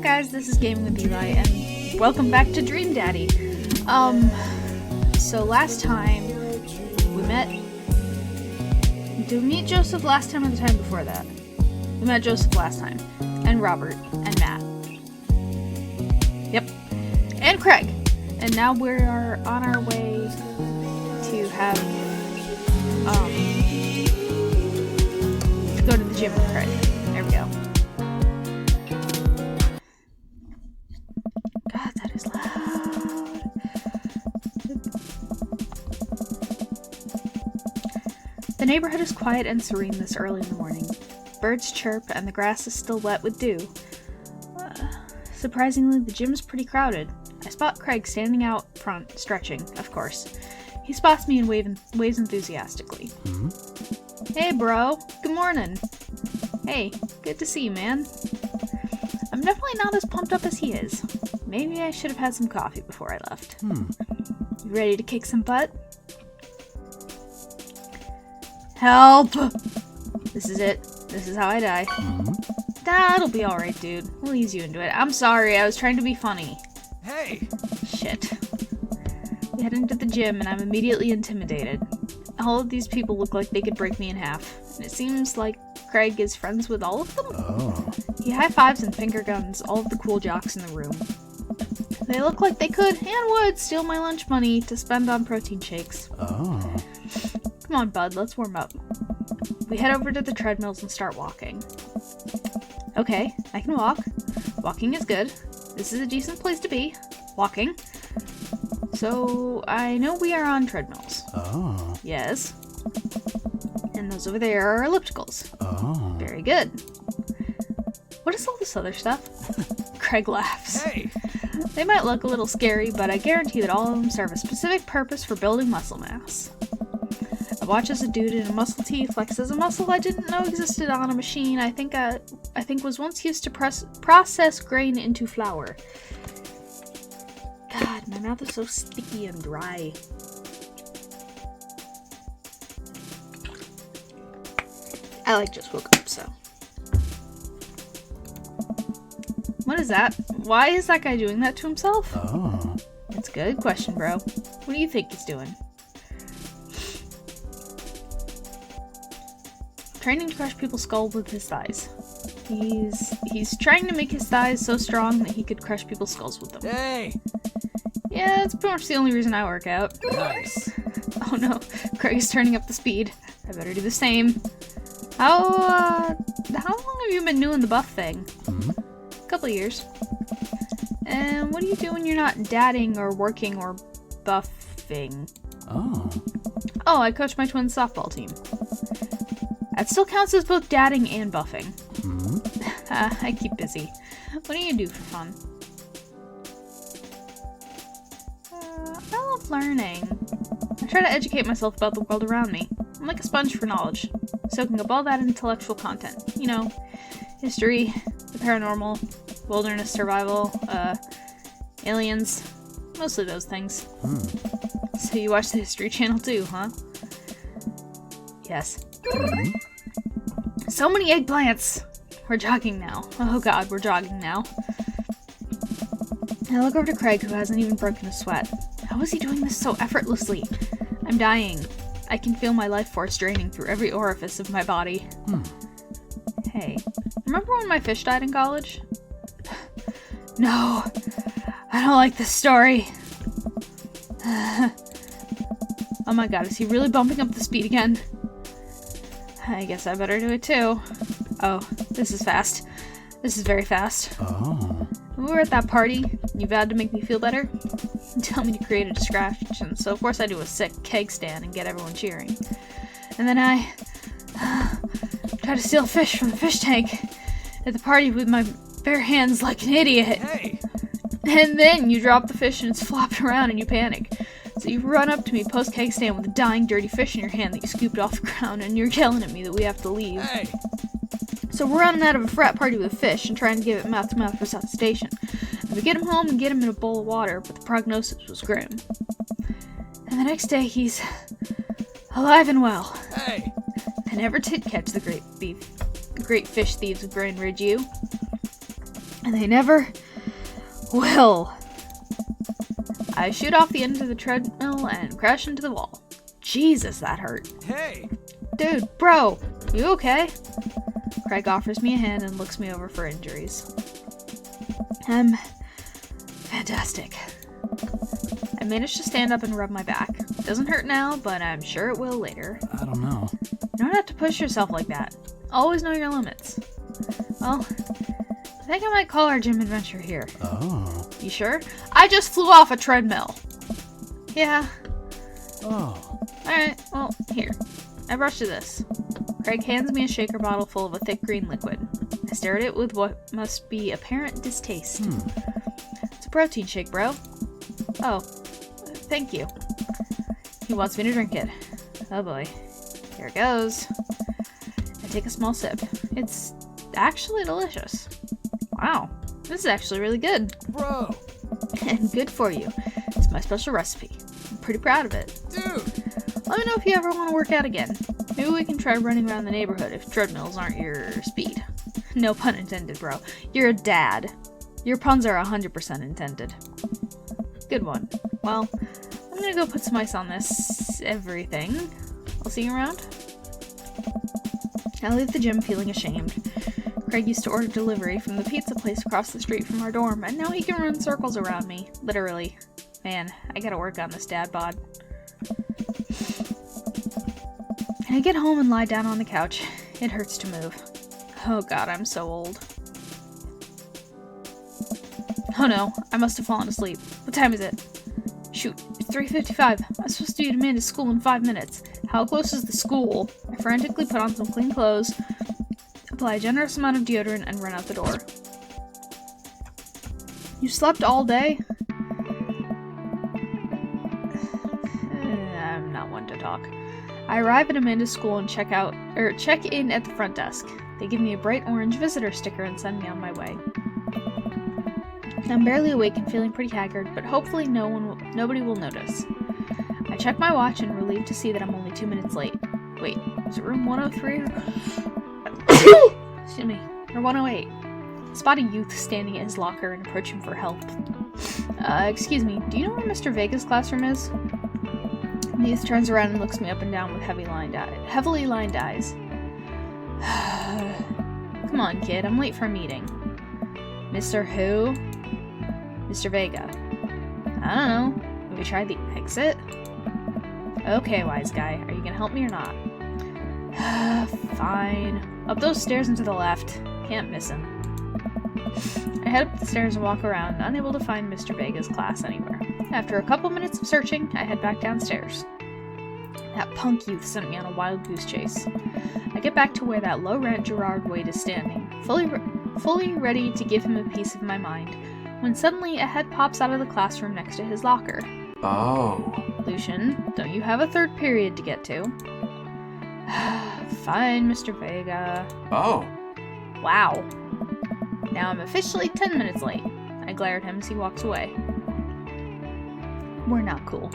guys, this is Gaming with Eli, and welcome back to Dream Daddy. So last time we met... Did we meet Joseph last time or the time before that? We met Joseph last time, and Robert, and Matt. Yep, and Craig. And now we are on our way to have, to go to the gym with Craig. There we go. God, that is loud. The neighborhood is quiet and serene this early in the morning. Birds chirp and the grass is still wet with dew. Surprisingly, the gym is pretty crowded. I spot Craig standing out front, stretching, of course. He spots me and waves enthusiastically. Mm-hmm. Hey, bro. Good morning. Hey, good to see you, man. I'm definitely not as pumped up as he is. Maybe I should have had some coffee before I left. You ready to kick some butt? Help! This is it. This is how I die. That'll be alright, dude. We'll ease you into it. I'm sorry, I was trying to be funny. Hey! Shit. We head into the gym and I'm immediately intimidated. All of these people look like they could break me in half. And it seems like Craig is friends with all of them? Oh. He high-fives and finger guns all of the cool jocks in the room. They look like they could and would steal my lunch money to spend on protein shakes. Oh. Come on, bud, let's warm up. We head over to the treadmills and start walking. Okay, I can walk. Walking is good. This is a decent place to be. Walking. So, I know we are on treadmills. Oh. Yes. And those over there are ellipticals. Oh. Very good. What is all this other stuff? Craig laughs. Hey! They might look a little scary, but I guarantee that all of them serve a specific purpose for building muscle mass. I watch as a dude in a muscle tee flexes a muscle I didn't know existed on a machine I think was once used to process grain into flour. God, my mouth is so sticky and dry. I just woke up, so. What is that? Why is that guy doing that to himself? Oh. That's a good question, bro. What do you think he's doing? Training to crush people's skulls with his thighs. He's trying to make his thighs so strong that he could crush people's skulls with them. Hey! Yeah, that's pretty much the only reason I work out. Nice. Oh no, Craig is turning up the speed. I better do the same. How long have you been doing the buff thing? A couple of years. And what do you do when you're not dadding or working or buffing? Oh, I coach my twins' softball team. That still counts as both dadding and buffing. I keep busy. What do you do for fun? I love learning. I try to educate myself about the world around me. I'm like a sponge for knowledge, soaking up all that intellectual content. You know, history, the paranormal, wilderness survival, aliens, mostly those things. So you watch the History Channel too, huh? Yes. So many eggplants! We're jogging now. Oh god, we're jogging now. I look over to Craig, who hasn't even broken a sweat. How is he doing this so effortlessly? I'm dying. I can feel my life force draining through every orifice of my body. Hey, remember when my fish died in college? No, I don't like this story. Oh my god, is he really bumping up the speed again? I guess I better do it too. Oh, this is fast. This is very fast. Oh. When we were at that party, you vowed to make me feel better. You tell me to create a distraction, so of course I do a sick keg stand and get everyone cheering. And then I try to steal fish from the fish tank at the party with my bare hands like an idiot. Hey! And then you drop the fish and it's flopping around and you panic. So you run up to me post-keg stand with a dying, dirty fish in your hand that you scooped off the ground, and you're yelling at me that we have to leave. Hey! So we're running out of a frat party with a fish and trying to give it mouth-to-mouth resuscitation. And we get him home and get him in a bowl of water, but the prognosis was grim. And the next day he's alive and well. Hey! I never did catch the great fish thieves of Grand Ridge U. And they never will. I shoot off the end of the treadmill and crash into the wall. Jesus, that hurt. Hey! Dude, bro, you okay? Craig offers me a hand and looks me over for injuries. I'm fantastic. I managed to stand up and rub my back. It doesn't hurt now, but I'm sure it will later. I don't know. You don't have to push yourself like that. Always know your limits. Well, I think I might call our gym adventure here. Oh. You sure? I just flew off a treadmill. Yeah. Oh. Alright, well, here. I brought you this. Craig hands me a shaker bottle full of a thick green liquid. I stare at it with what must be apparent distaste. It's a protein shake, bro. Oh, thank you. He wants me to drink it. Oh boy. Here it goes. I take a small sip. It's actually delicious. Wow, this is actually really good. Bro! And good for you. It's my special recipe. I'm pretty proud of it. Dude! Let me know if you ever want to work out again. Maybe we can try running around the neighborhood if treadmills aren't your speed. No pun intended, bro. You're a dad. Your puns are 100% intended. Good one. Well, I'm gonna go put some ice on this everything. I'll see you around. I leave the gym feeling ashamed. Craig used to order delivery from the pizza place across the street from our dorm, and now he can run circles around me. Literally. Man, I gotta work on this dad bod. I get home and lie down on the couch. It hurts to move. Oh god, I'm so old. Oh no, I must have fallen asleep. What time is it? Shoot, it's 3:55. I'm supposed to be at Amanda's school in 5 minutes. How close is the school? I frantically put on some clean clothes, apply a generous amount of deodorant, and run out the door. You slept all day? I'm not one to talk. I arrive at Amanda's school and check in at the front desk. They give me a bright orange visitor sticker and send me on my way. I'm barely awake and feeling pretty haggard, but hopefully nobody will notice. I check my watch and relieved to see that I'm only 2 minutes late. Wait, is it room 103 or... Excuse me, or 108? I spot a youth standing at his locker and approach him for help. Excuse me, do you know where Mr. Vega's classroom is? The youth turns around and looks me up and down with heavily lined eyes. Come on, kid, I'm late for a meeting. Mr. Who? Mr. Vega. I don't know. Have we tried the exit? Okay, wise guy. Are you gonna help me or not? Fine. Up those stairs and to the left. Can't miss him. I head up the stairs and walk around, unable to find Mr. Vega's class anywhere. After a couple minutes of searching, I head back downstairs. That punk youth sent me on a wild goose chase. I get back to where that low-rent Gerard Wade is standing, fully ready to give him a piece of my mind, when suddenly a head pops out of the classroom next to his locker. Oh. Lucian, don't you have a third period to get to? Fine, Mr. Vega. Oh. Wow. Now I'm officially 10 minutes late. I glare at him as he walks away. We're not cool.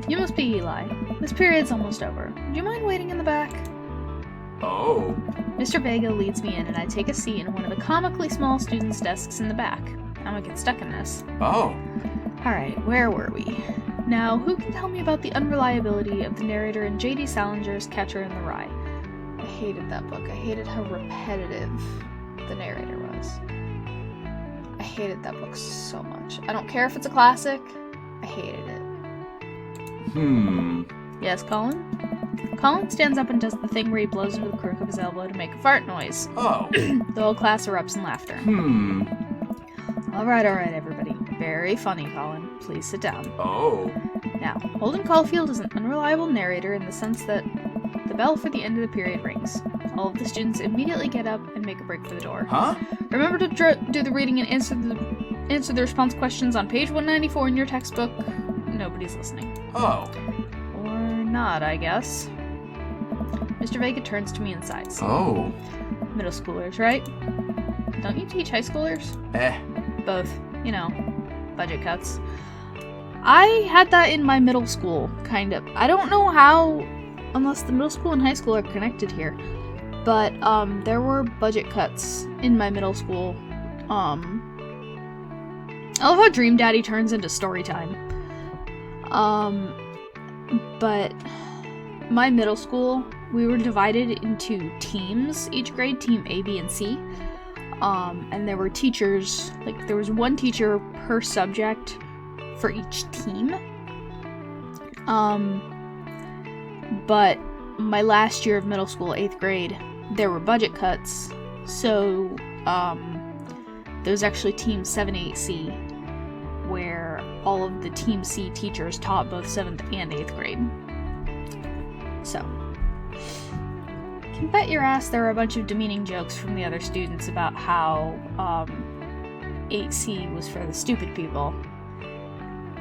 You must be Eli. This period's almost over. Do you mind waiting in the back? Oh. Mr. Vega leads me in and I take a seat in one of the comically small students' desks in the back. I don't get stuck in this. Oh. Alright, where were we? Now, who can tell me about the unreliability of the narrator in J.D. Salinger's Catcher in the Rye? I hated that book. I hated how repetitive the narrator was. I hated that book so much. I don't care if it's a classic. I hated it. Yes, Colin? Colin stands up and does the thing where he blows into the crook of his elbow to make a fart noise. Oh. The whole class erupts in laughter. Alright, everybody. Very funny, Colin. Please sit down. Oh. Now, Holden Caulfield is an unreliable narrator in the sense that the bell for the end of the period rings. All of the students immediately get up and make a break for the door. Huh? Remember to do the reading and answer the response questions on page 194 in your textbook. Nobody's listening. Oh. Or not, I guess. Mr. Vega turns to me and sighs. Oh. Middle schoolers, right? Don't you teach high schoolers? Both. You know, budget cuts. I had that in my middle school, kind of. I don't know how, unless the middle school and high school are connected here, but there were budget cuts in my middle school I love how Dream Daddy turns into story time. But my middle school, we were divided into teams, each grade, team A, B, and C. And there were teachers, like there was one teacher per subject for each team. But my last year of middle school, 8th grade, there were budget cuts. So, there was actually Team 7-8C, where all of the Team C teachers taught both 7th and 8th grade. So, can bet your ass there were a bunch of demeaning jokes from the other students about how 8C was for the stupid people,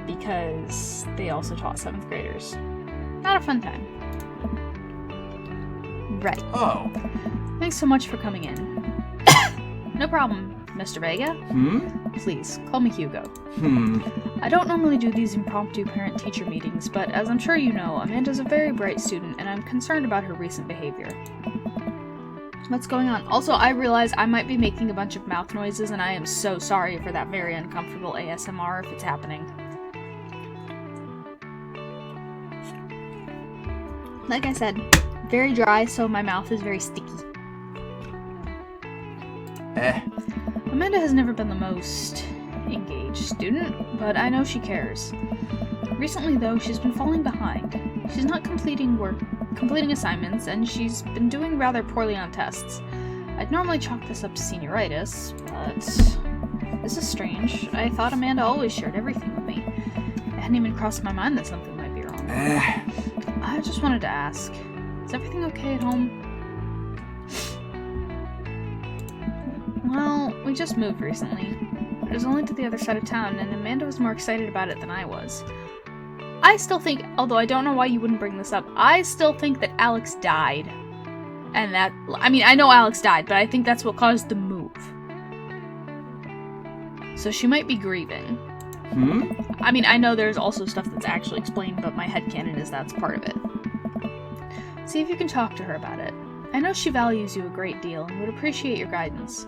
because they also taught 7th graders. Not a fun time. Right. Oh. Thanks so much for coming in. No problem, Mr. Vega. Please, call me Hugo. I don't normally do these impromptu parent-teacher meetings, but as I'm sure you know, Amanda's a very bright student, and I'm concerned about her recent behavior. What's going on? Also, I realize I might be making a bunch of mouth noises, and I am so sorry for that very uncomfortable ASMR if it's happening. Like I said, very dry, so my mouth is very sticky. Amanda has never been the most engaged student, but I know she cares. Recently, though, she's been falling behind. She's not completing assignments, and she's been doing rather poorly on tests. I'd normally chalk this up to senioritis, but this is strange. I thought Amanda always shared everything with me. It hadn't even crossed my mind that something might be wrong. I just wanted to ask, is everything okay at home? Well, we just moved recently. It was only to the other side of town, and Amanda was more excited about it than I was. I still think, although I don't know why you wouldn't bring this up, I still think that Alex died. And that, I mean, I know Alex died, but I think that's what caused the move. So she might be grieving. I mean, I know there's also stuff that's actually explained, but my headcanon is that's part of it. See if you can talk to her about it. I know she values you a great deal and would appreciate your guidance.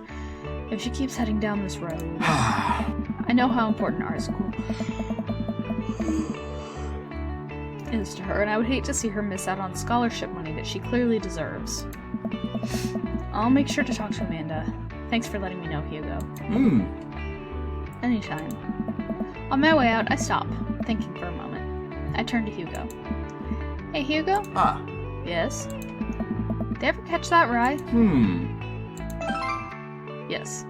If she keeps heading down this road, I know how important art school is to her, and I would hate to see her miss out on scholarship money that she clearly deserves. I'll make sure to talk to Amanda. Thanks for letting me know, Hugo. Anytime. On my way out, I stop, thinking for a moment. I turn to Hugo. Hey, Hugo? Yes? Did they ever catch that rye? Yes.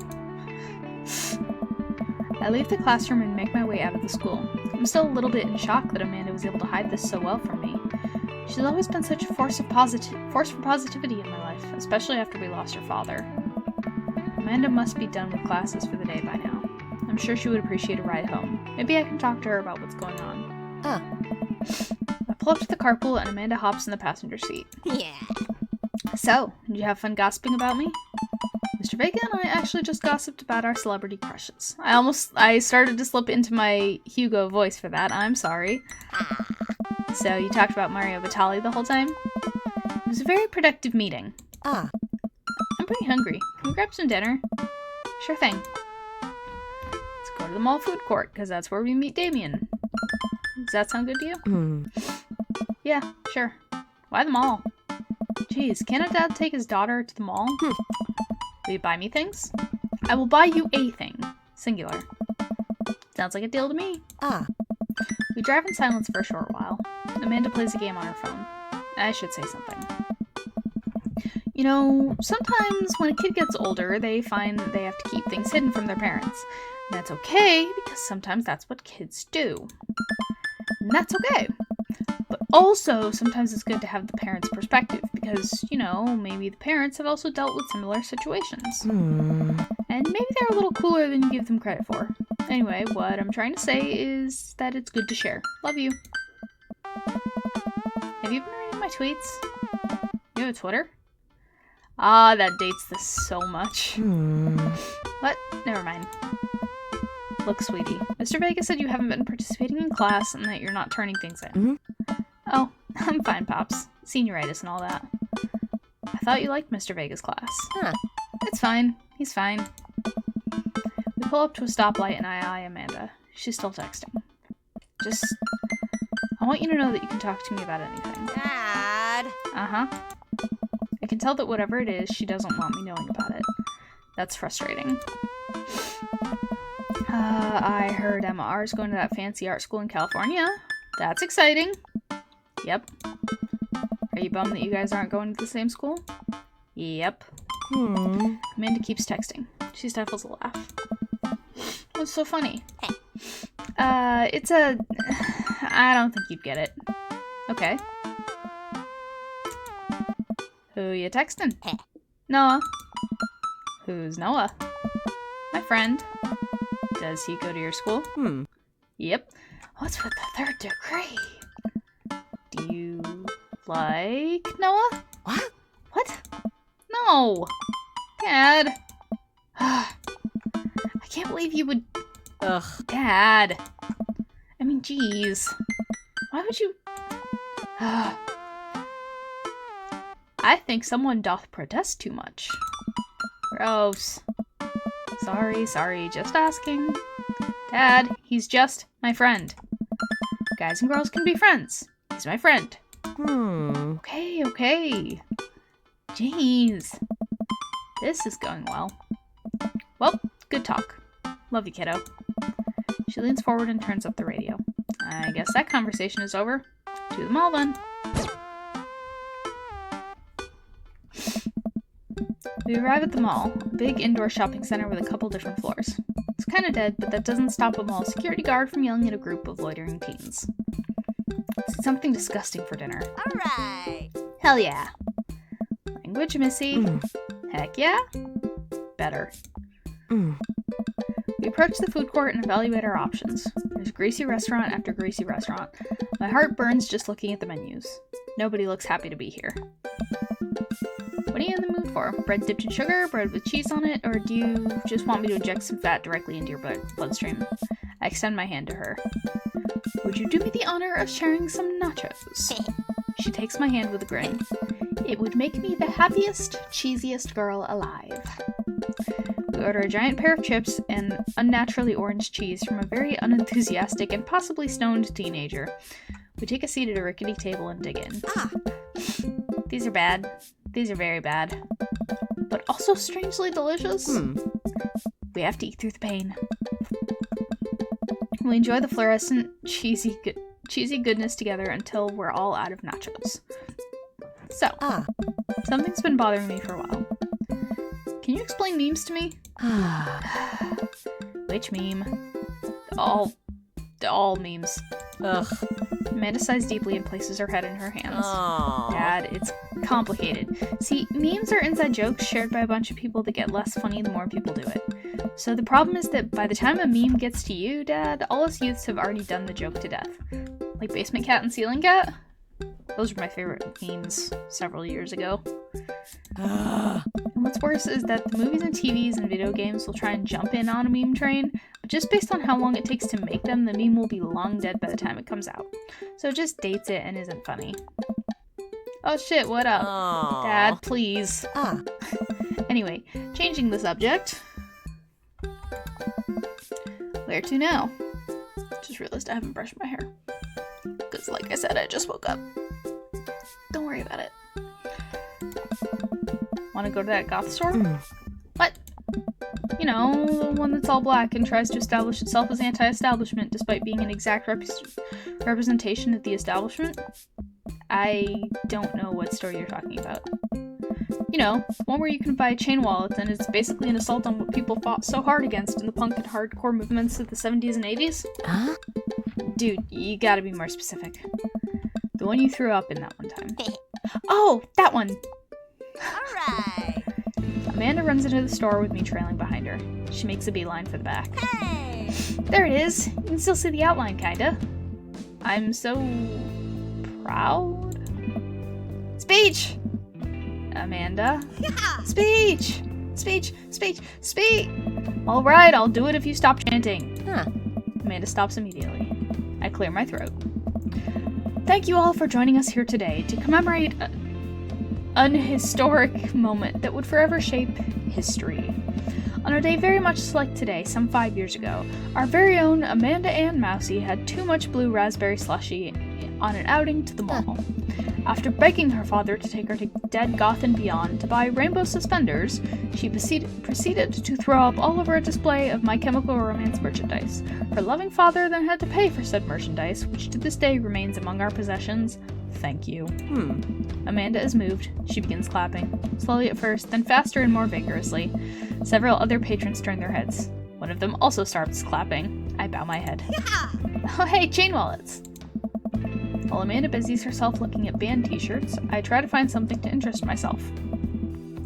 I leave the classroom and make my way out of the school. I'm still a little bit in shock that Amanda was able to hide this so well from me. She's always been such a force for positivity in my life, especially after we lost her father. Amanda must be done with classes for the day by now. I'm sure she would appreciate a ride home. Maybe I can talk to her about what's going on. I pull up to the carpool and Amanda hops in the passenger seat. Yeah. So, did you have fun gossiping about me? Mr. Vega and I actually just gossiped about our celebrity crushes. I started to slip into my Hugo voice for that. I'm sorry. So, you talked about Mario Batali the whole time? It was a very productive meeting. I'm pretty hungry. Can we grab some dinner? Sure thing. Let's go to the mall food court, because that's where we meet Damien. Does that sound good to you? Yeah, sure. Why the mall? Jeez, can't a dad take his daughter to the mall? Will you buy me things? I will buy you a thing. Singular. Sounds like a deal to me. We drive in silence for a short while. Amanda plays a game on her phone. I should say something. You know, sometimes when a kid gets older, they find that they have to keep things hidden from their parents. And that's okay, because sometimes that's what kids do. And that's okay. But also, sometimes it's good to have the parents' perspective, because, you know, maybe the parents have also dealt with similar situations. And maybe they're a little cooler than you give them credit for. Anyway, what I'm trying to say is that it's good to share. Love you. Have you been reading my tweets? You have a Twitter? Ah, that dates this so much. What? Never mind. Look, sweetie. Mr. Vega said you haven't been participating in class and that you're not turning things in. Oh, I'm fine, Pops. Senioritis and all that. I thought you liked Mr. Vega's class. It's fine. He's fine. We pull up to a stoplight and I eye Amanda. She's still texting. I want you to know that you can talk to me about anything. Dad! Uh-huh. I can tell that whatever it is, she doesn't want me knowing about it. That's frustrating. I heard Emma R is going to that fancy art school in California. That's exciting. Yep. Are you bummed that you guys aren't going to the same school? Yep. Amanda keeps texting. She stifles a laugh. What's so funny? I don't think you'd get it. Okay. Who you texting? Noah. Who's Noah? My friend. Does he go to your school? Yep. What's with the third degree? Do you like Noah? What? What? No! Dad! I can't believe you would... Ugh. Dad! I mean, jeez. Why would you... I think someone doth protest too much. Gross. Sorry, just asking. Dad, he's just my friend. Guys and girls can be friends. He's my friend. Okay. Jeez. This is going well. Well, good talk. Love you, kiddo. She leans forward and turns up the radio. I guess that conversation is over. To the mall, then. We arrive at the mall, a big indoor shopping center with a couple different floors. It's kind of dead, but that doesn't stop a mall security guard from yelling at a group of loitering teens. Let's eat something disgusting for dinner. Alright. Hell yeah. Language, Missy. Heck yeah. Better. We approach the food court and evaluate our options. There's greasy restaurant after greasy restaurant. My heart burns just looking at the menus. Nobody looks happy to be here. What are you in the mood for? Bread dipped in sugar, bread with cheese on it, or do you just want me to inject some fat directly into your bloodstream? I extend my hand to her. Would you do me the honor of sharing some nachos? She takes my hand with a grin. It would make me the happiest, cheesiest girl alive. We order a giant pair of chips and unnaturally orange cheese from a very unenthusiastic and possibly stoned teenager. We take a seat at a rickety table and dig in. These are bad. These are very bad. But also strangely delicious. We have to eat through the pain. We enjoy the fluorescent, cheesy goodness together until we're all out of nachos. So, something's been bothering me for a while. Can you explain memes to me? Which meme? All memes. Ugh. Amanda sighs deeply and places her head in her hands. Aww. Dad, it's complicated. See, memes are inside jokes shared by a bunch of people that get less funny the more people do it. So the problem is that by the time a meme gets to you, Dad, all us youths have already done the joke to death. Like Basement Cat and Ceiling Cat? Those were my favorite memes several years ago. And what's worse is that the movies and TVs and video games will try and jump in on a meme train, but just based on how long it takes to make them, the meme will be long dead by the time it comes out. So it just dates it and isn't funny. Oh shit, what up? Aww. Dad, please. Anyway, changing the subject. Where to now? Just realized I haven't brushed my hair. Because like I said, I just woke up. Don't worry about it. Want to go to that goth store? What? You know, the one that's all black and tries to establish itself as anti-establishment despite being an exact representation of the establishment? I don't know what store you're talking about. You know, one where you can buy chain wallets and it's basically an assault on what people fought so hard against in the punk and hardcore movements of the 70s and 80s? Dude, you gotta be more specific. The one you threw up in that one time. Oh, that one! Alright. Amanda runs into the store with me trailing behind her. She makes a beeline for the back. Hey! There it is! You can still see the outline, kinda. I'm so... proud? Speech! Amanda? Yeah! Speech! Speech! Alright, I'll do it if you stop chanting. Amanda stops immediately. I clear my throat. Thank you all for joining us here today to commemorate an historic moment that would forever shape history. On a day very much like today, some 5 years ago, our very own Amanda Ann Mousy had too much blue raspberry slushy on an outing to the mall. After begging her father to take her to Dead Goth and Beyond to buy rainbow suspenders, she proceeded to throw up all over a display of My Chemical Romance merchandise. Her loving father then had to pay for said merchandise, which to this day remains among our possessions. Thank you. Amanda is moved. She begins clapping. Slowly at first, then faster and more vigorously. Several other patrons turn their heads. One of them also starts clapping. I bow my head. Oh hey, chain wallets! While Amanda busies herself looking at band t-shirts, I try to find something to interest myself.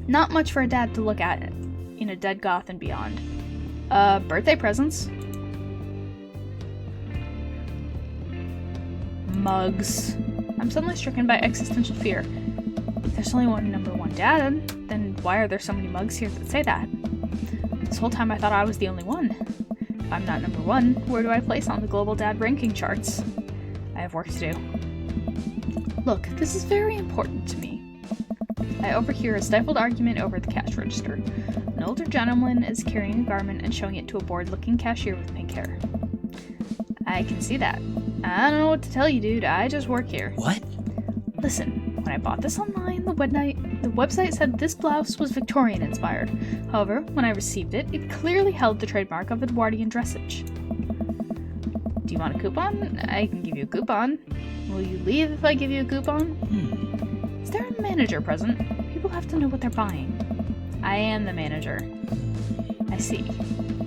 Not much for a dad to look at in a Dead Goth and Beyond. Birthday presents. Mugs. I'm suddenly stricken by existential fear. If there's only one number one dad, then why are there so many mugs here that say that? This whole time I thought I was the only one. If I'm not number one, where do I place on the global dad ranking charts? I have work to do. Look, this is very important to me. I overhear a stifled argument over the cash register. An older gentleman is carrying a garment and showing it to a bored-looking cashier with pink hair. I can see that. I don't know what to tell you, dude. I just work here. What? Listen, when I bought this online, the website said this blouse was Victorian-inspired. However, when I received it, it clearly held the trademark of Edwardian dressage. Do you want a coupon? I can give you a coupon. Will you leave if I give you a coupon? Is there a manager present? People have to know what they're buying. I am the manager. I see.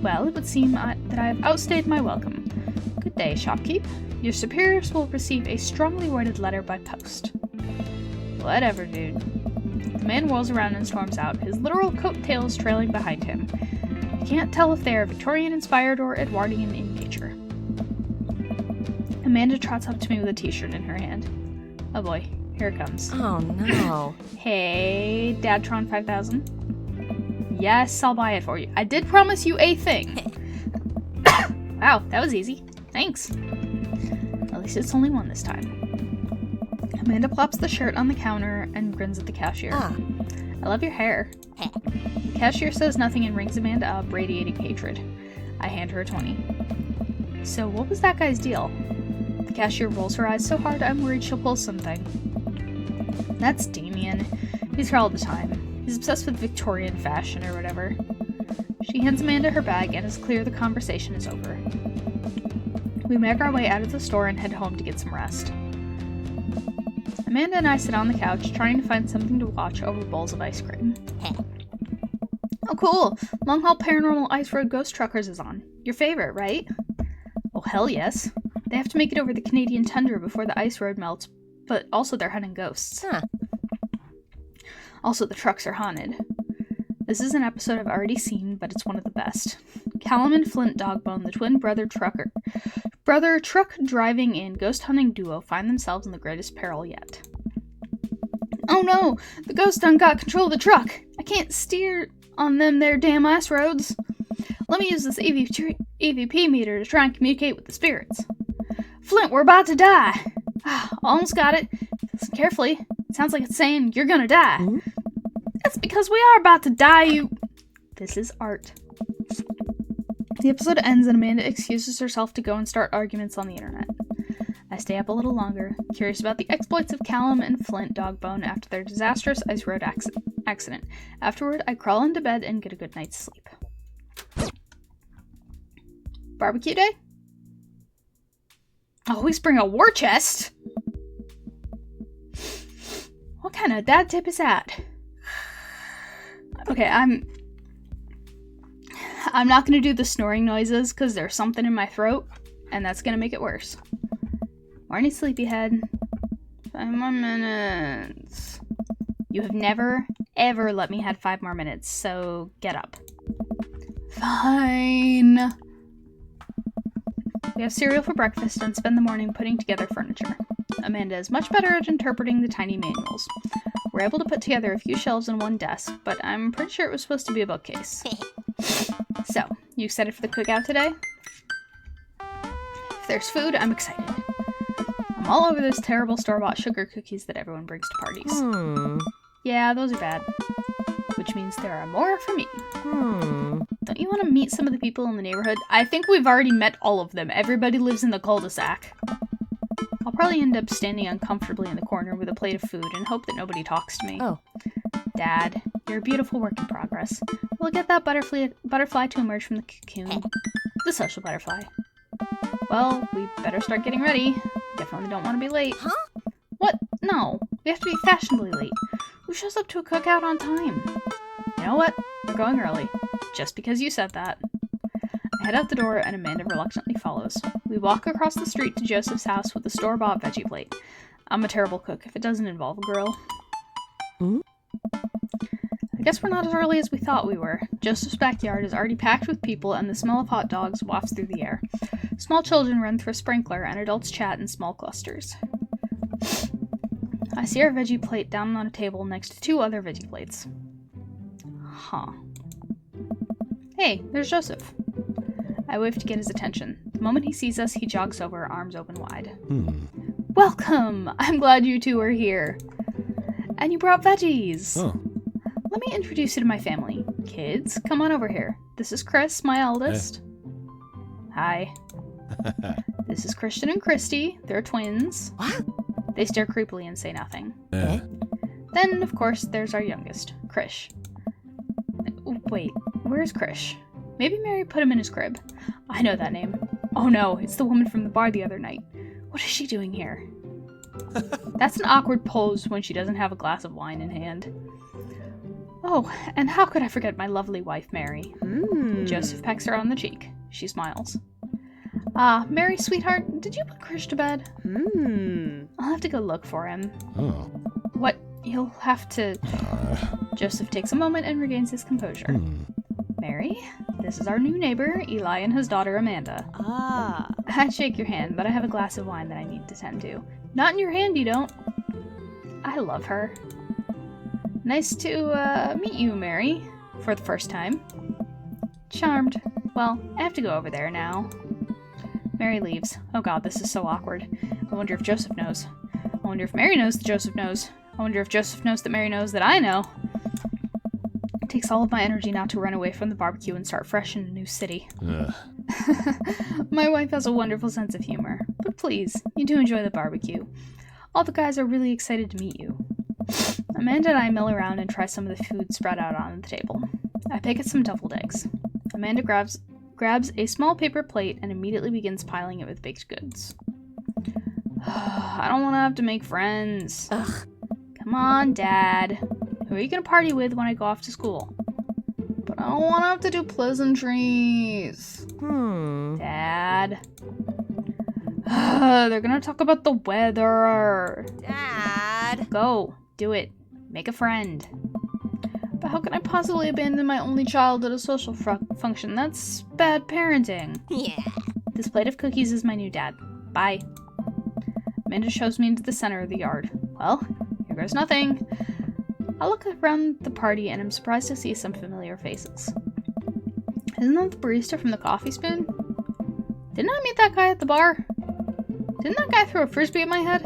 Well, it would seem that I have outstayed my welcome. Good day, shopkeep. Your superiors will receive a strongly worded letter by post. Whatever, dude. The man whirls around and storms out, his literal coattails trailing behind him. You can't tell if they are Victorian-inspired or Edwardian in nature. Amanda trots up to me with a t-shirt in her hand. Oh boy, here it comes. Oh no. Hey, Dadtron 5000. Yes, I'll buy it for you. I did promise you a thing. Wow, that was easy. Thanks. At least it's only one this time. Amanda plops the shirt on the counter and grins at the cashier. I love your hair. The cashier says nothing and rings Amanda up, radiating hatred. I hand her a 20. So what was that guy's deal? The cashier rolls her eyes so hard I'm worried she'll pull something. That's Damien. He's here all the time. He's obsessed with Victorian fashion or whatever. She hands Amanda her bag and it's clear the conversation is over. We make our way out of the store and head home to get some rest. Amanda and I sit on the couch trying to find something to watch over bowls of ice cream. Oh cool! Long Haul Paranormal Ice Road Ghost Truckers is on. Your favorite, right? Oh hell yes. They have to make it over the Canadian tundra before the ice road melts, but also they're hunting ghosts. Also, the trucks are haunted. This is an episode I've already seen, but it's one of the best. Callum and Flint Dogbone, the twin brother truck driving and ghost hunting duo, find themselves in the greatest peril yet. Oh no! The ghost done got control of the truck! I can't steer on them there damn ice roads! Let me use this EVP meter to try and communicate with the spirits. Flint, we're about to die! Almost got it. Listen carefully. It sounds like it's saying, you're gonna die. Hmm? That's because we are about to die, you... This is art. The episode ends and Amanda excuses herself to go and start arguments on the internet. I stay up a little longer, curious about the exploits of Callum and Flint Dogbone after their disastrous ice road accident. Afterward, I crawl into bed and get a good night's sleep. Barbecue day? Always bring a war chest! What kind of dad tip is that? Okay, I'm not gonna do the snoring noises because there's something in my throat, and that's gonna make it worse. Morning, sleepyhead. 5 more minutes. You have never, ever let me have 5 more minutes, so get up. Fine. We have cereal for breakfast and spend the morning putting together furniture. Amanda is much better at interpreting the tiny manuals. We're able to put together a few shelves and one desk, but I'm pretty sure it was supposed to be a bookcase. So, you excited for the cookout today? If there's food, I'm excited. I'm all over those terrible store-bought sugar cookies that everyone brings to parties. Yeah, those are bad. Which means there are more for me. don't you want to meet some of the people in the neighborhood? I think we've already met all of them. Everybody lives in the cul-de-sac. I'll probably end up standing uncomfortably in the corner with a plate of food and hope that nobody talks to me. Oh. Dad, you're a beautiful work in progress. We'll get that butterfly to emerge from the cocoon. The social butterfly. Well, we better start getting ready. Definitely don't want to be late. Huh? What? No. We have to be fashionably late. Who shows up to a cookout on time? You know what? We're going early. Just because you said that. I head out the door and Amanda reluctantly follows. We walk across the street to Joseph's house with a store-bought veggie plate. I'm a terrible cook if it doesn't involve a grill. I guess we're not as early as we thought we were. Joseph's backyard is already packed with people and the smell of hot dogs wafts through the air. Small children run through a sprinkler and adults chat in small clusters. I see our veggie plate down on a table next to 2 other veggie plates. Huh. Hey, there's Joseph. I wave to get his attention. The moment he sees us, he jogs over, arms open wide. Welcome! I'm glad you two are here. And you brought veggies! Oh. Let me introduce you to my family. Kids, come on over here. This is Chris, my eldest. Hi. This is Christian and Christy. They're twins. What? They stare creepily and say nothing. Eh? Then, of course, there's our youngest, Krish. Wait, where's Krish? Maybe Mary put him in his crib. I know that name. Oh no, it's the woman from the bar the other night. What is she doing here? That's an awkward pose when she doesn't have a glass of wine in hand. Oh, and how could I forget my lovely wife, Mary? Joseph pecks her on the cheek. She smiles. Mary, sweetheart, did you put Krish to bed? I'll have to go look for him. Oh. What? You'll have to... Joseph takes a moment and regains his composure. Mary, this is our new neighbor, Eli, and his daughter, Amanda. Ah. I'd shake your hand, but I have a glass of wine that I need to tend to. Not in your hand, you don't. I love her. Nice to, meet you, Mary. For the first time. Charmed. Well, I have to go over there now. Mary leaves. Oh god, this is so awkward. I wonder if Joseph knows. I wonder if Mary knows that Joseph knows. I wonder if Joseph knows that Mary knows that I know. It takes all of my energy not to run away from the barbecue and start fresh in a new city. My wife has a wonderful sense of humor. But please, you do enjoy the barbecue. All the guys are really excited to meet you. Amanda and I mill around and try some of the food spread out on the table. I pick at some deviled eggs. Amanda grabs a small paper plate and immediately begins piling it with baked goods. I don't want to have to make friends. Ugh. Come on, Dad. Who are you going to party with when I go off to school? But I don't want to have to do pleasantries. Dad. They're going to talk about the weather. Dad. Go. Do it. Make a friend. But how can I possibly abandon my only child at a social function? That's bad parenting. Yeah. This plate of cookies is my new dad. Bye. Amanda shows me into the center of the yard. Well, here goes nothing. I look around the party and I'm surprised to see some familiar faces. Isn't that the barista from the Coffee Spoon? Didn't I meet that guy at the bar? Didn't that guy throw a frisbee at my head?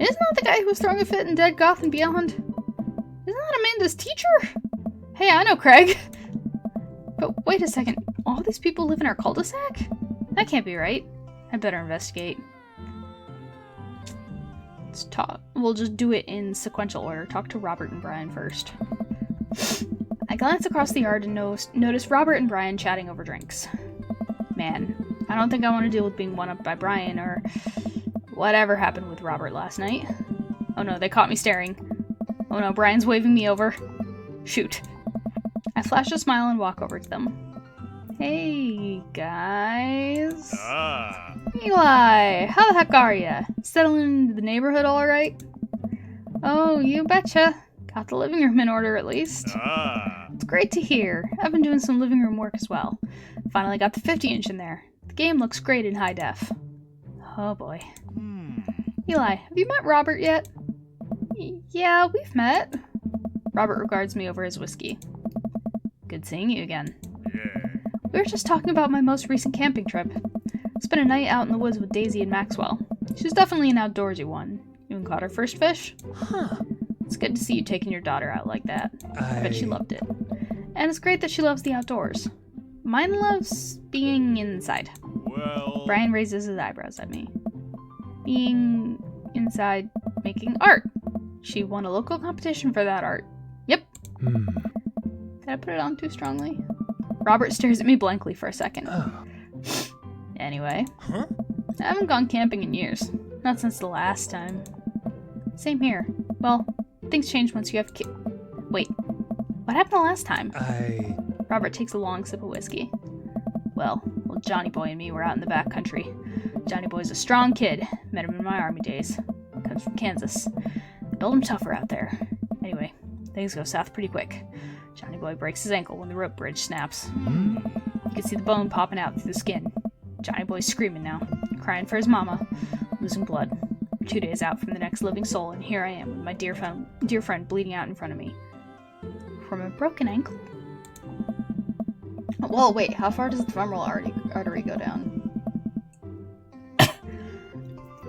Isn't that the guy who was throwing a fit in Dead Goth and Beyond? Isn't that Amanda's teacher? Hey, I know Craig. But wait a second, all these people live in our cul-de-sac? That can't be right. I better investigate. Let's talk. We'll just do it in sequential order. Talk to Robert and Brian first. I glance across the yard and notice Robert and Brian chatting over drinks. Man, I don't think I want to deal with being one-upped by Brian or whatever happened with Robert last night. Oh no, they caught me staring. Oh no, Brian's waving me over. Shoot. I flash a smile and walk over to them. Hey, guys. Eli, how the heck are ya? Settling into the neighborhood all right? Oh, you betcha. Got the living room in order at least. It's great to hear. I've been doing some living room work as well. Finally got the 50-inch in there. The game looks great in high def. Oh boy. Eli, have you met Robert yet? Yeah, we've met. Robert regards me over his whiskey. Good seeing you again. We were just talking about my most recent camping trip. Spent a night out in the woods with Daisy and Maxwell. She's definitely an outdoorsy one. Even caught her first fish? Huh. It's good to see you taking your daughter out like that. I bet she loved it. And it's great that she loves the outdoors. Mine loves being inside. Well... Brian raises his eyebrows at me. Being inside making art. She won a local competition for that art. Yep. Did I put it on too strongly? Robert stares at me blankly for a second. Anyway. Huh? I haven't gone camping in years. Not since the last time. Same here. Well, things change once you have Wait. What happened the last time? Robert takes a long sip of whiskey. Well, Johnny Boy and me were out in the back country. Johnny Boy's a strong kid. Met him in my army days. Comes from Kansas. They build him tougher out there. Anyway, things go south pretty quick. Johnny Boy breaks his ankle when the rope bridge snaps. You can see the bone popping out through the skin. Johnny Boy's screaming now, crying for his mama, losing blood. We're 2 days out from the next living soul, and here I am with my dear friend bleeding out in front of me. From a broken ankle? Whoa, wait, how far does the femoral artery go down?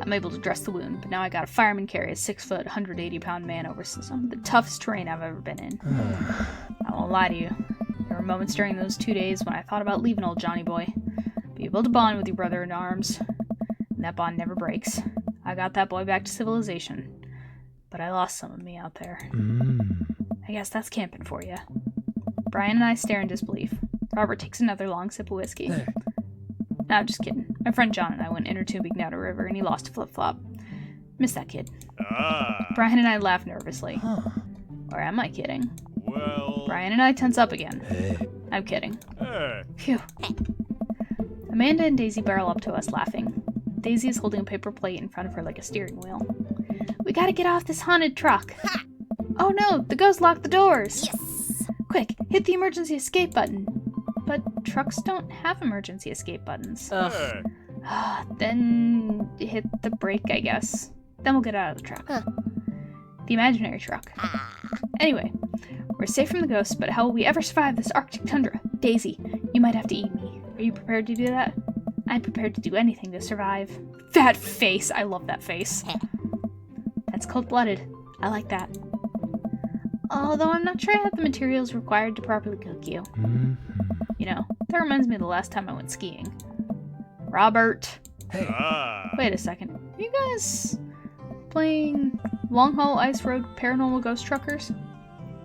I'm able to dress the wound, but now I got a fireman carry a 6-foot, 180-pound man over some of the toughest terrain I've ever been in. I won't lie to you. There were moments during those 2 days when I thought about leaving old Johnny Boy. But you build a bond with your brother in arms, and that bond never breaks. I got that boy back to civilization, but I lost some of me out there. I guess that's camping for you. Brian and I stare in disbelief. Robert takes another long sip of whiskey. No, I'm just kidding. My friend John and I went inner tubing down a river, and he lost a flip-flop. Miss that kid. Brian and I laugh nervously. Or am I kidding? Well... Brian and I tense up again. I'm kidding. Phew. Amanda and Daisy barrel up to us laughing. Daisy is holding a paper plate in front of her like a steering wheel. We gotta get off this haunted truck. Oh no, the ghost locked the doors. Yes! Quick, hit the emergency escape button. But trucks don't have emergency escape buttons. Then hit the brake, I guess. Then we'll get out of the truck. The imaginary truck. Anyway, we're safe from the ghost, but how will we ever survive this Arctic tundra? Daisy, you might have to eat me. Are you prepared to do that? I'm prepared to do anything to survive. That face! I love that face. That's cold-blooded. I like that. Although I'm not sure I have the materials required to properly cook you. You know, that reminds me of the last time I went skiing. Robert. Wait a second. Are you guys playing Long Haul Ice Road Paranormal Ghost Truckers?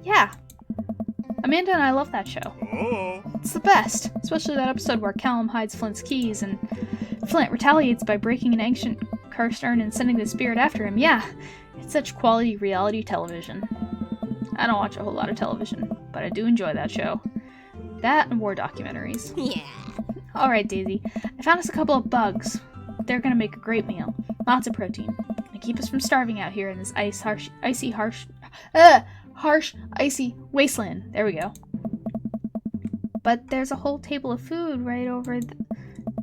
Yeah. Amanda and I love that show. It's the best, especially that episode where Callum hides Flint's keys and Flint retaliates by breaking an ancient cursed urn and sending the spirit after him. Yeah, it's such quality reality television. I don't watch a whole lot of television, but I do enjoy that show. That and war documentaries. Yeah. Alright, Daisy. I found us a couple of bugs. They're gonna make a great meal. Lots of protein. Gonna keep us from starving out here in this harsh, icy wasteland. There we go. But there's a whole table of food right over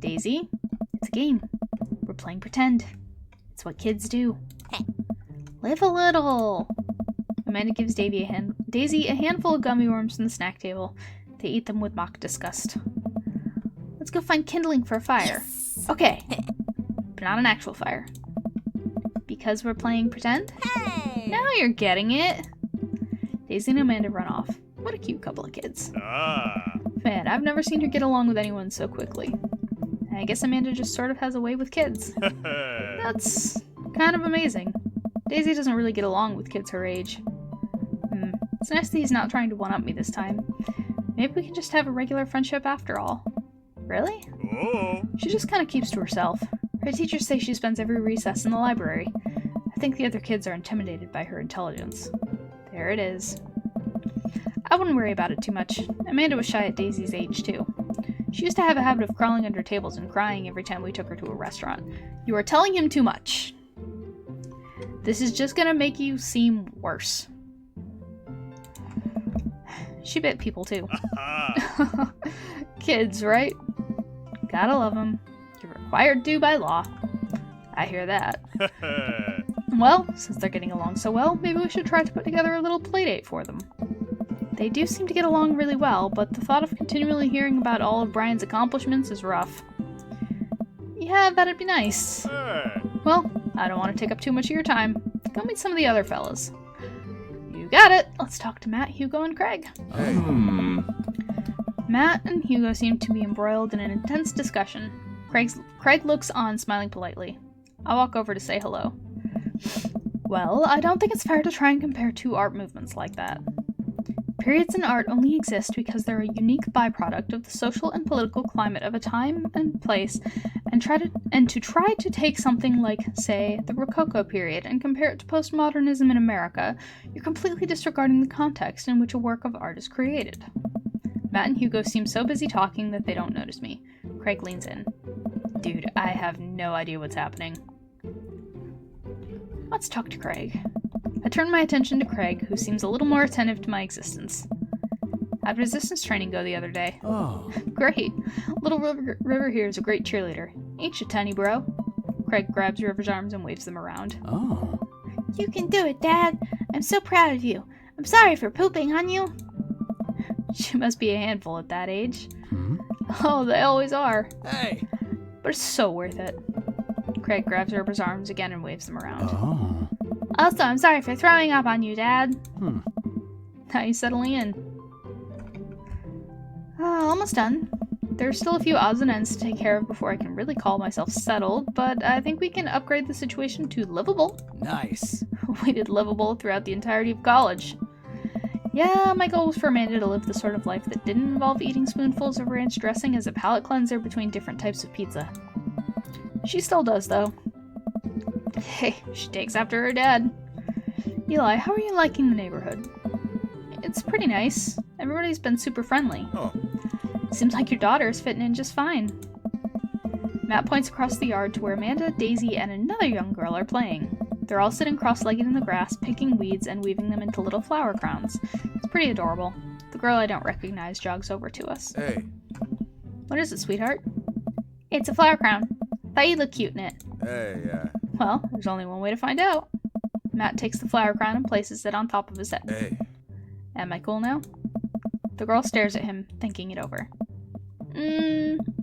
Daisy, it's a game. We're playing pretend. It's what kids do. Live a little. Amanda gives Daisy a handful of gummy worms from the snack table. They eat them with mock disgust. Let's go find kindling for a fire. Yes. Okay. But not an actual fire. Because we're playing pretend? Hey! Now you're getting it. Daisy and Amanda run off. What a cute couple of kids. Man, I've never seen her get along with anyone so quickly. I guess Amanda just sort of has a way with kids. That's kind of amazing. Daisy doesn't really get along with kids her age. It's nice that he's not trying to one-up me this time. Maybe we can just have a regular friendship after all. Really? She just kind of keeps to herself. Her teachers say she spends every recess in the library. I think the other kids are intimidated by her intelligence. There it is. I wouldn't worry about it too much. Amanda was shy at Daisy's age, too. She used to have a habit of crawling under tables and crying every time we took her to a restaurant. You are telling him too much. This is just gonna make you seem worse. She bit people, too. Kids, right? Gotta love them. You're required to by law. I hear that. Well, since they're getting along so well, maybe we should try to put together a little playdate for them. They do seem to get along really well, but the thought of continually hearing about all of Brian's accomplishments is rough. Yeah, that'd be nice. Well, I don't want to take up too much of your time. Go meet some of the other fellas. You got it. Let's talk to Matt, Hugo, and Craig. Matt and Hugo seem to be embroiled in an intense discussion. Craig looks on, smiling politely. I walk over to say hello. Well, I don't think it's fair to try and compare two art movements like that. Periods in art only exist because they're a unique byproduct of the social and political climate of a time and place, and to try to take something like, say, the Rococo period and compare it to postmodernism in America, you're completely disregarding the context in which a work of art is created. Matt and Hugo seem so busy talking that they don't notice me. Craig leans in. Dude, I have no idea what's happening. Let's talk to Craig. I turn my attention to Craig, who seems a little more attentive to my existence. How'd resistance training go the other day? Oh. Great. Little River here is a great cheerleader. Ain't you, tiny bro? Craig grabs River's arms and waves them around. Oh. You can do it, Dad. I'm so proud of you. I'm sorry for pooping on you. She must be a handful at that age. Hmm? Oh, they always are. Hey! But it's so worth it. Craig grabs River's arms again and waves them around. Oh. Also, I'm sorry for throwing up on you, Dad. Hmm. How you settling in? Almost done. There's still a few odds and ends to take care of before I can really call myself settled, but I think we can upgrade the situation to livable. Nice. We did livable throughout the entirety of college. Yeah, my goal was for Amanda to live the sort of life that didn't involve eating spoonfuls of ranch dressing as a palate cleanser between different types of pizza. She still does, though. Hey, she takes after her dad. Eli, how are you liking the neighborhood? It's pretty nice. Everybody's been super friendly. Oh. Seems like your daughter is fitting in just fine. Matt points across the yard to where Amanda, Daisy, and another young girl are playing. They're all sitting cross-legged in the grass, picking weeds and weaving them into little flower crowns. It's pretty adorable. The girl I don't recognize jogs over to us. Hey. What is it, sweetheart? It's a flower crown. Thought you look cute in it. Hey, Well, there's only one way to find out. Matt takes the flower crown and places it on top of his head. hey. Am I cool now? The girl stares at him, thinking it over.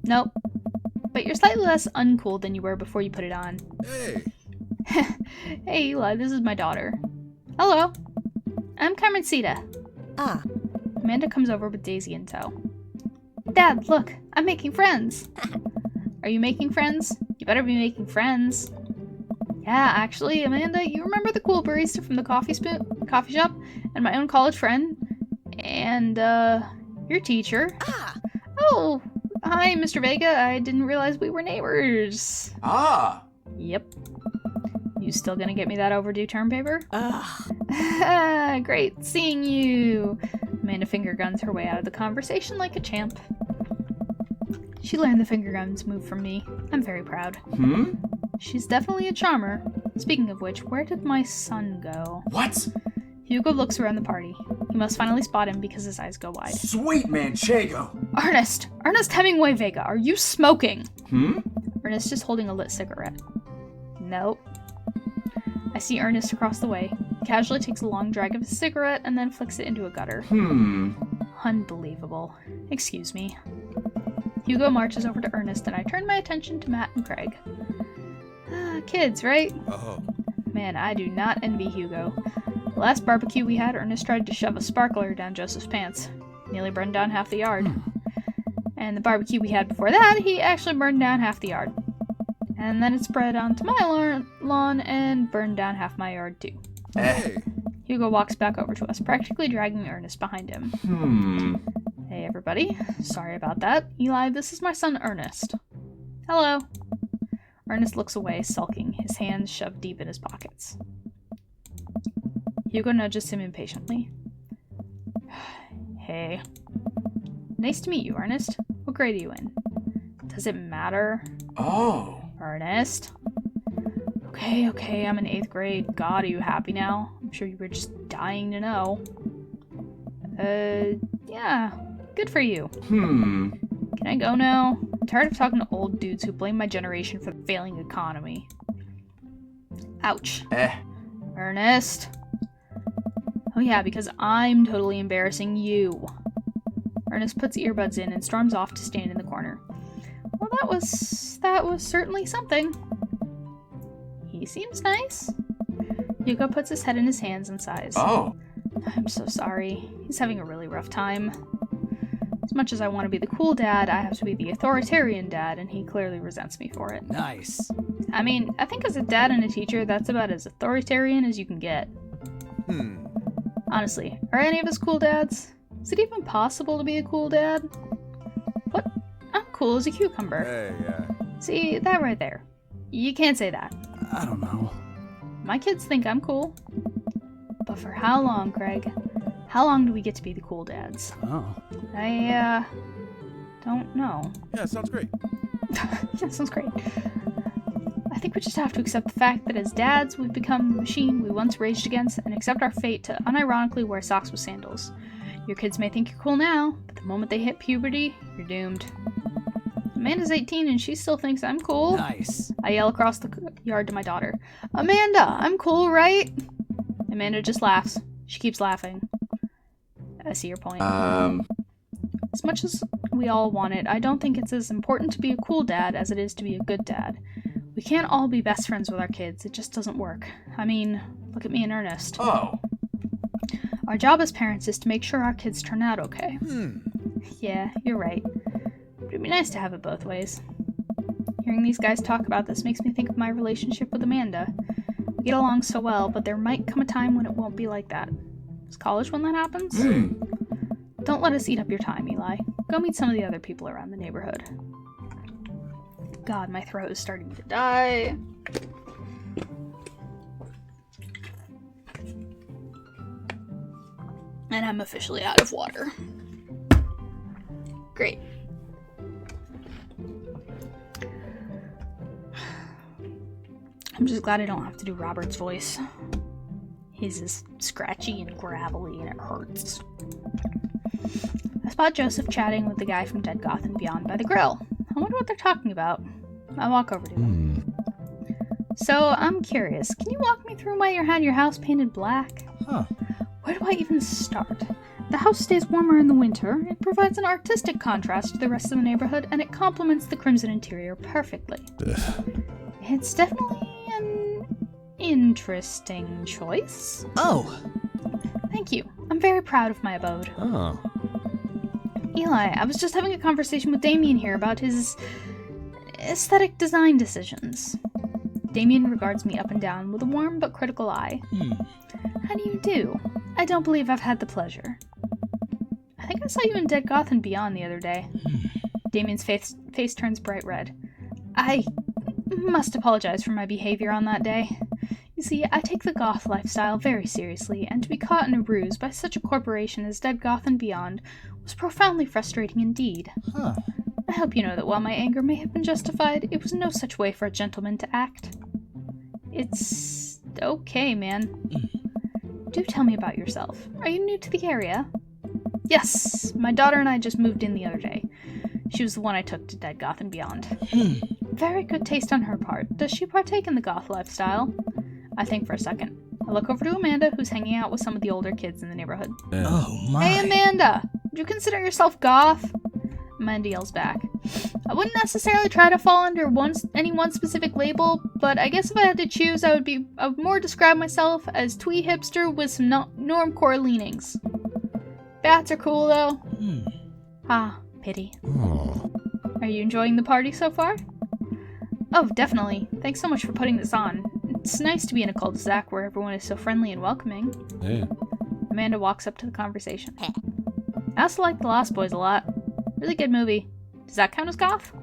Nope. But you're slightly less uncool than you were before you put it on. Hey. Hey, Eli, this is my daughter. Hello. I'm Carmencita. Ah. Amanda comes over with Daisy in tow. Dad, look, I'm making friends. Are you making friends? You better be making friends. Yeah, actually, Amanda, you remember the cool barista from the coffee shop? And my own college friend? And, your teacher? Ah. Oh, hi, Mr. Vega. I didn't realize we were neighbors. Ah. Yep. You still gonna get me that overdue term paper? Ugh. Great seeing you. Amanda finger guns her way out of the conversation like a champ. She learned the finger guns move from me. I'm very proud. Hmm? She's definitely a charmer. Speaking of which, where did my son go? What? Hugo looks around the party. He must finally spot him because his eyes go wide. Sweet Manchego. Ernest! Ernest Hemingway Vega, are you smoking? Hmm? Ernest is holding a lit cigarette. Nope. I see Ernest across the way. He casually takes a long drag of his cigarette and then flicks it into a gutter. Unbelievable. Excuse me. Hugo marches over to Ernest and I turn my attention to Matt and Craig. Kids, right? Oh. Man, I do not envy Hugo. The last barbecue we had, Ernest tried to shove a sparkler down Joseph's pants. Nearly burned down half the yard. And the barbecue we had before that, he actually burned down half the yard. And then it spread onto my lawn and burned down half my yard too. Hey. Hugo walks back over to us, practically dragging Ernest behind him. Hey everybody, sorry about that. Eli, this is my son Ernest. Hello. Ernest looks away, sulking, his hands shoved deep in his pockets. Hugo nudges him impatiently. Hey. Nice to meet you, Ernest. What grade are you in? Does it matter? Oh. Ernest? Okay, I'm in 8th grade. God, are you happy now? I'm sure you were just dying to know. Yeah. Good for you. Can I go now? I'm tired of talking to old dudes who blame my generation for the failing economy. Ouch. Ernest? Oh yeah, because I'm totally embarrassing you. Ernest puts earbuds in and storms off to stand in the corner. Well, that was certainly something. He seems nice. Hugo puts his head in his hands and sighs. Oh. I'm so sorry. He's having a really rough time. He's As much as I want to be the cool dad, I have to be the authoritarian dad, and he clearly resents me for it. Nice. I mean, I think as a dad and a teacher, that's about as authoritarian as you can get. Honestly, are any of us cool dads? Is it even possible to be a cool dad? What? I'm cool as a cucumber. Hey, See, that right there. You can't say that. I don't know. My kids think I'm cool. But for how long, Craig? How long do we get to be the cool dads? Oh. I, don't know. yeah, sounds great. That sounds great. I think we just have to accept the fact that as dads, we've become the machine we once raged against and accept our fate to unironically wear socks with sandals. Your kids may think you're cool now, but the moment they hit puberty, you're doomed. Amanda's 18 and she still thinks I'm cool. Nice. I yell across the yard to my daughter, Amanda, I'm cool, right? Amanda just laughs. She keeps laughing. I see your point. As much as we all want it, I don't think it's as important to be a cool dad as it is to be a good dad. We can't all be best friends with our kids. It just doesn't work. I mean, look at me and Ernest. Oh. Our job as parents is to make sure our kids turn out okay. Yeah, you're right. But it'd be nice to have it both ways. Hearing these guys talk about this makes me think of my relationship with Amanda. We get along so well, but there might come a time when it won't be like that. Is college when that happens? Don't let us eat up your time, Eli. Go meet some of the other people around the neighborhood. God, my throat is starting to die. And I'm officially out of water. Great. I'm just glad I don't have to do Robert's voice. His is scratchy and gravelly and it hurts. I spot Joseph chatting with the guy from Dead Goth and Beyond by the grill. I wonder what they're talking about. I walk over to him. So, I'm curious. Can you walk me through why you had your house painted black? Huh. Where do I even start? The house stays warmer in the winter, it provides an artistic contrast to the rest of the neighborhood, and it complements the crimson interior perfectly. It's definitely an interesting choice. Oh. Thank you. I'm very proud of my abode. Oh. Eli, I was just having a conversation with Damien here about his aesthetic design decisions. Damien regards me up and down with a warm but critical eye. How do you do? I don't believe I've had the pleasure. I think I saw you in Dead Goth and Beyond the other day. Damien's face turns bright red. I must apologize for my behavior on that day. You see, I take the goth lifestyle very seriously, and to be caught in a ruse by such a corporation as Dead Goth and Beyond was profoundly frustrating indeed. Huh. I hope you know that while my anger may have been justified, it was no such way for a gentleman to act. It's okay, man. Do tell me about yourself. Are you new to the area? Yes, my daughter and I just moved in the other day. She was the one I took to Dead Goth and Beyond. Very good taste on her part. Does she partake in the goth lifestyle? I think for a second. I look over to Amanda, who's hanging out with some of the older kids in the neighborhood. Oh my. Hey, Amanda! Would you consider yourself goth? Amanda yells back. I wouldn't necessarily try to fall under any one specific label, but I guess if I had to choose, I would more describe myself as twee hipster with some normcore leanings. Bats are cool, though. Ah, pity. Are you enjoying the party so far? Oh, definitely. Thanks so much for putting this on. It's nice to be in a cul-de-sac where everyone is so friendly and welcoming. Yeah. Amanda walks up to the conversation. I also like The Lost Boys a lot. Really good movie. Does that count as goth?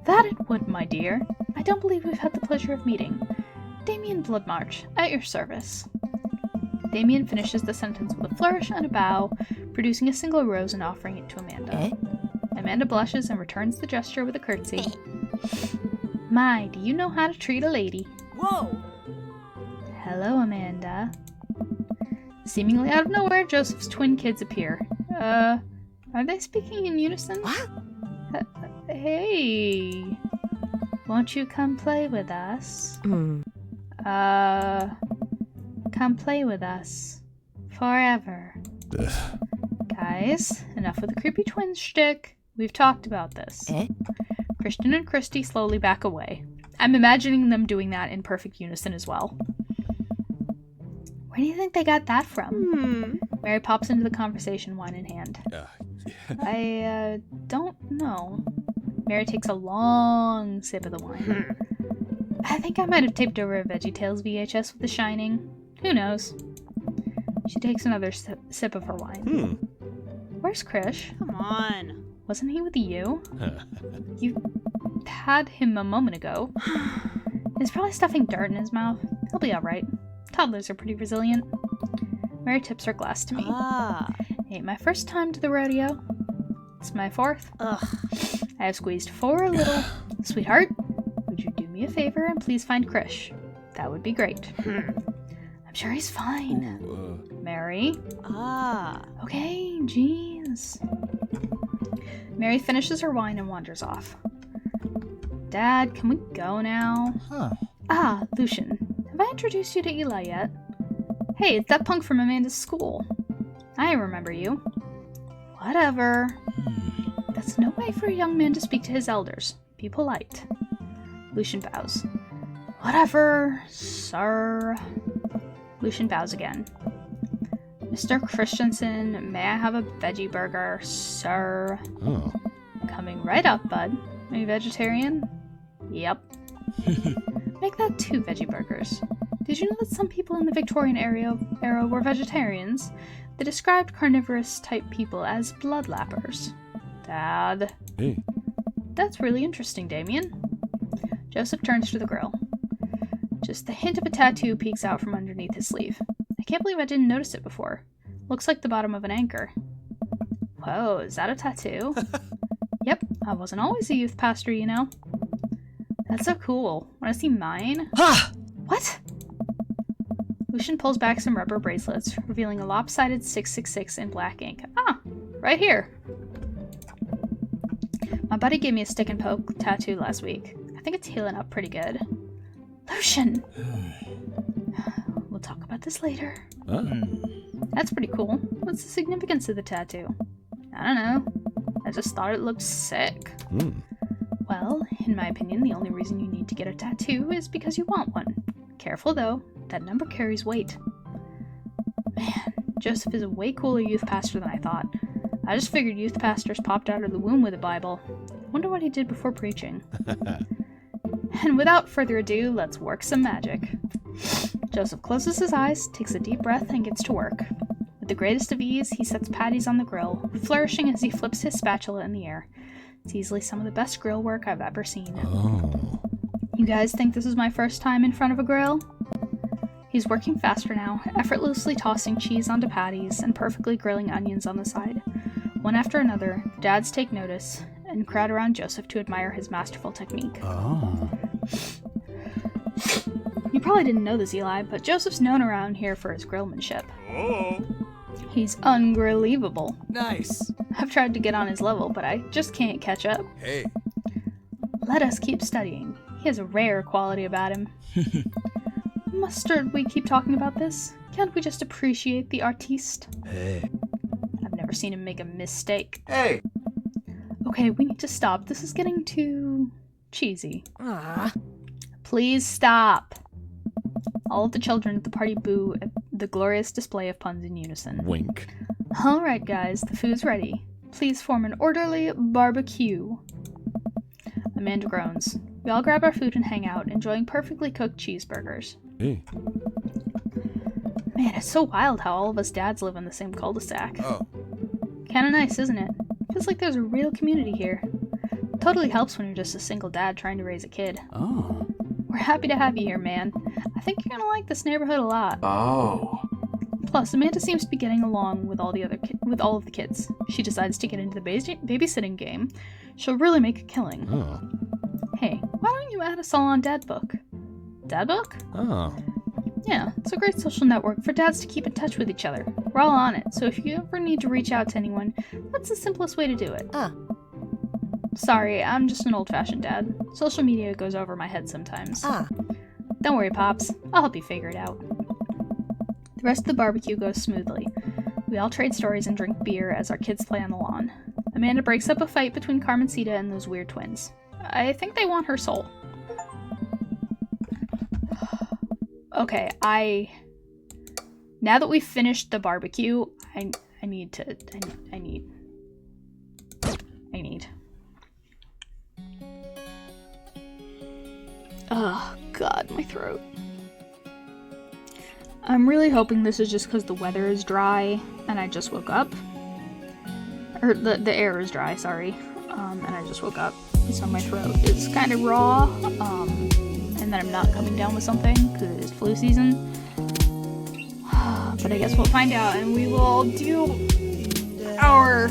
That it would, my dear. I don't believe we've had the pleasure of meeting. Damien Bloodmarch, at your service. Damien finishes the sentence with a flourish and a bow, producing a single rose and offering it to Amanda. Amanda blushes and returns the gesture with a curtsy. My, do you know how to treat a lady? Whoa! Hello, Amanda. Seemingly out of nowhere, Joseph's twin kids appear. Are they speaking in unison? Hey. Won't you come play with us? Come play with us. Forever. Guys, enough with the creepy twin shtick. We've talked about this. Christian and Christy slowly back away. I'm imagining them doing that in perfect unison as well. Where do you think they got that from? Mary pops into the conversation, wine in hand. I don't know. Mary takes a long sip of the wine. I think I might have taped over a VeggieTales VHS with The Shining. Who knows? She takes another sip of her wine. Where's Krish? Come on. Wasn't he with you? You had him a moment ago. He's probably stuffing dirt in his mouth. He'll be alright. Toddlers are pretty resilient. Mary tips her glass to me. Ain't my first time to the rodeo. It's my fourth. Ugh. I have squeezed 4 little... Sweetheart, would you do me a favor and please find Krish? That would be great. I'm sure he's fine. Mary? Okay, jeez. Mary finishes her wine and wanders off. Dad, can we go now? Lucian. Have I introduced you to Eli yet? Hey, it's that punk from Amanda's school. I remember you. Whatever. That's no way for a young man to speak to his elders. Be polite. Lucian bows. Whatever, sir. Lucian bows again. Mr. Christensen, may I have a veggie burger, sir? Coming right up, bud. Are you vegetarian? Yep. Make that 2 veggie burgers. Did you know that some people in the Victorian era were vegetarians? They described carnivorous type people as bloodlappers. Dad. Hey. That's really interesting, Damien. Joseph turns to the grill. Just the hint of a tattoo peeks out from underneath his sleeve. I can't believe I didn't notice it before. Looks like the bottom of an anchor. Whoa, is that a tattoo? Yep, I wasn't always a youth pastor, you know. That's so cool. Wanna see mine? What? Lucian pulls back some rubber bracelets, revealing a lopsided 666 in black ink. Right here. My buddy gave me a stick and poke tattoo last week. I think it's healing up pretty good. Lucian! We'll talk about this later. That's pretty cool. What's the significance of the tattoo? I don't know. I just thought it looked sick. Well, in my opinion, the only reason you need to get a tattoo is because you want one. Careful though, that number carries weight. Man, Joseph is a way cooler youth pastor than I thought. I just figured youth pastors popped out of the womb with a Bible. Wonder what he did before preaching. And without further ado, let's work some magic. Joseph closes his eyes, takes a deep breath, and gets to work. With the greatest of ease, he sets patties on the grill, flourishing as he flips his spatula in the air. It's easily some of the best grill work I've ever seen. You guys think this is my first time in front of a grill? He's working faster now, effortlessly tossing cheese onto patties and perfectly grilling onions on the side. One after another, the dads take notice and crowd around Joseph to admire his masterful technique. You probably didn't know this, Eli, but Joseph's known around here for his grillmanship. He's ungrillable. Nice. I've tried to get on his level, but I just can't catch up. Hey. Let us keep studying. He has a rare quality about him. Mustard, we keep talking about this? Can't we just appreciate the artiste? Hey. I've never seen him make a mistake. Hey. Okay, we need to stop. This is getting too cheesy. Please stop. All of the children at the party boo at the glorious display of puns in unison. Wink. Alright guys, the food's ready. Please form an orderly barbecue. Amanda groans. We all grab our food and hang out, enjoying perfectly cooked cheeseburgers. Hey. Man, it's so wild how all of us dads live in the same cul-de-sac. Kinda nice, isn't it? Feels like there's a real community here. Totally helps when you're just a single dad trying to raise a kid. We're happy to have you here, man. I think you're gonna like this neighborhood a lot. Plus, Amanda seems to be getting along with all of the kids. She decides to get into the babysitting game. She'll really make a killing. Hey, why don't you add us all on Dad Book? Dad Book? Yeah, it's a great social network for dads to keep in touch with each other. We're all on it, so if you ever need to reach out to anyone, that's the simplest way to do it. Sorry, I'm just an old-fashioned dad. Social media goes over my head sometimes. Don't worry, Pops. I'll help you figure it out. The rest of the barbecue goes smoothly. We all trade stories and drink beer as our kids play on the lawn. Amanda breaks up a fight between Carmencita and those weird twins. I think they want her soul. Okay, now that we've finished the barbecue, I need Oh, God, my throat. I'm really hoping this is just because the weather is dry and I just woke up. Or the air is dry, sorry. And I just woke up. So my throat is kind of raw. And that I'm not coming down with something because it is flu season. But I guess we'll find out and we will do our...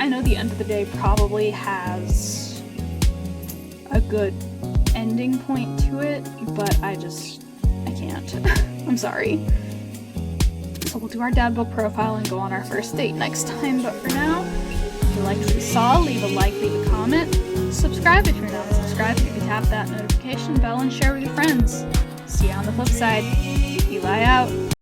I know the end of the day probably has a good ending point to it, but I can't. I'm sorry. So we'll do our dad book profile and go on our first date next time, but for now, if you liked what you saw, leave a like, leave a comment, subscribe if you're not subscribed, maybe tap that notification bell and share with your friends. See you on the flip side. Eli out.